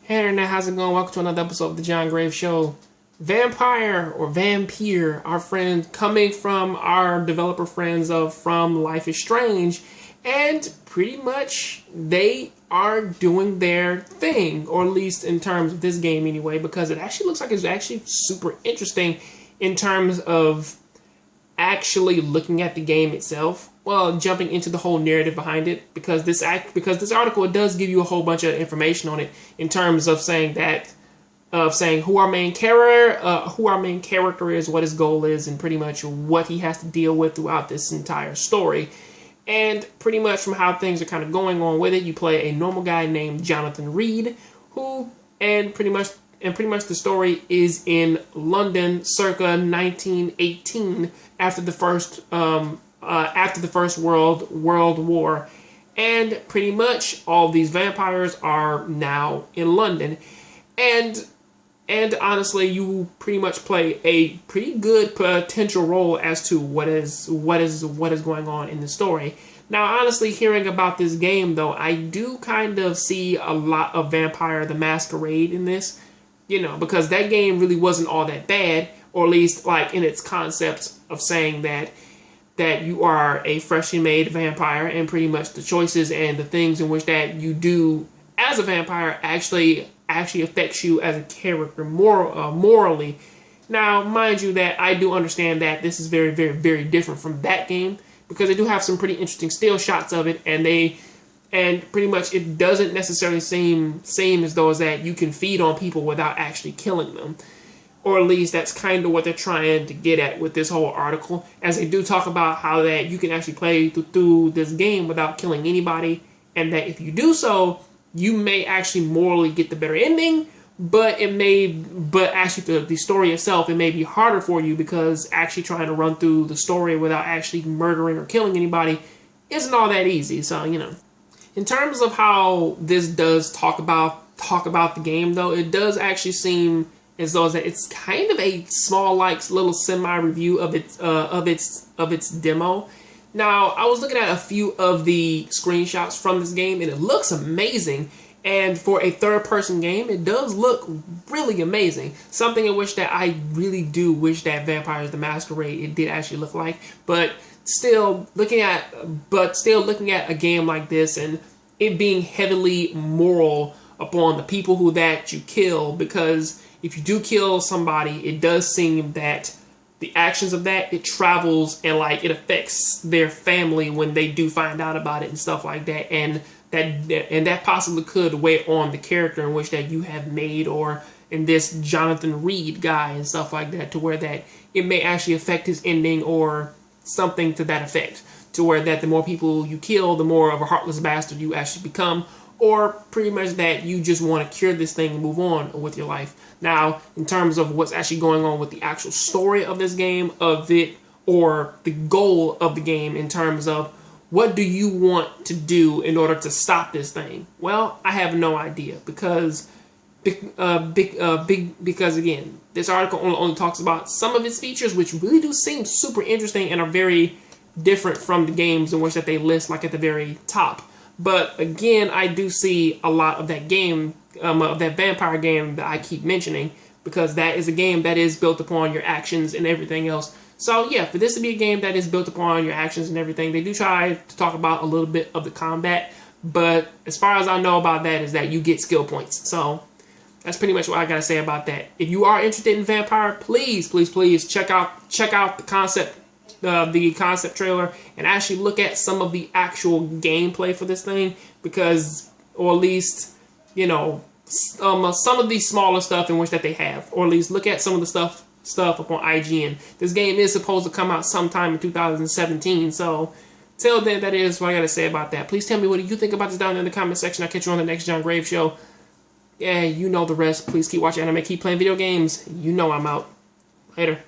Hey Internet, how's it going? Welcome to another episode of the John Graves Show. Vampyr, or Vampyr, our friend coming from our developer friends from Life is Strange, and pretty much they are doing their thing, or at least in terms of this game anyway, because it actually looks like it's actually super interesting in terms of actually looking at the game itself. Well, jumping into the whole narrative behind it, because this article, it does give you a whole bunch of information on it in terms of saying who our main character is, what his goal is, and pretty much what he has to deal with throughout this entire story. And pretty much from how things are kind of going on with it, you play a normal guy named Jonathan Reed, and pretty much the story is in London circa 1918 after the first World War, and pretty much all these vampires are now in London, and honestly, you pretty much play a pretty good potential role as to what is going on in the story. Now, honestly, hearing about this game though, I do kind of see a lot of Vampire the Masquerade in this, because that game really wasn't all that bad, or at least like in its concept of saying that you are a freshly made vampire, and pretty much the choices and the things in which that you do as a vampire actually affects you as a character morally. Now, mind you, that I do understand that this is very, very, very different from that game, because they do have some pretty interesting still shots of it, and pretty much it doesn't necessarily seem as though that you can feed on people without actually killing them. Or at least that's kind of what they're trying to get at with this whole article, as they do talk about how that you can actually play through this game without killing anybody, and that if you do so, you may actually morally get the better ending, but actually the story itself, it may be harder for you, because actually trying to run through the story without actually murdering or killing anybody isn't all that easy. So, in terms of how this does talk about the game though, it does actually seem as though that it's kind of a small, like, little semi-review of its demo. Now, I was looking at a few of the screenshots from this game, and it looks amazing. And for a third-person game, it does look really amazing. Something in which that I really do wish that Vampire the Masquerade it did actually look like. But still looking at a game like this, and it being heavily moral upon the people that you kill, because if you do kill somebody, it does seem that the actions of that, it travels and it affects their family when they do find out about it and stuff like that, and that possibly could weigh on the character in which that you have made, or in this Jonathan Reed guy and stuff like that, to where that it may actually affect his ending or something to that effect, to where that the more people you kill, the more of a heartless bastard you actually become, or pretty much that you just want to cure this thing and move on with your life. Now, in terms of what's actually going on with the actual story of this game, or the goal of the game, in terms of what do you want to do in order to stop this thing? Well, I have no idea, because again, this article only talks about some of its features, which really do seem super interesting and are very different from the games in which that they list at the very top. But again, I do see a lot of that game, of that Vampire game that I keep mentioning, because that is a game that is built upon your actions and everything else. So yeah, for this to be a game that is built upon your actions and everything, they do try to talk about a little bit of the combat, but as far as I know about that is that you get skill points. So that's pretty much what I gotta say about that. If you are interested in Vampire, please check out the concept trailer and actually look at some of the actual gameplay for this thing, because, or at least, some of the smaller stuff in which that they have, or at least look at some of the stuff up on IGN. This game is supposed to come out sometime in 2017, so till then, that is what I gotta say about that. Please tell me what you think about this down in the comment section. I'll catch you on the next John Graves Show. Yeah, you know the rest. Please keep watching anime, keep playing video games. I'm out. Later.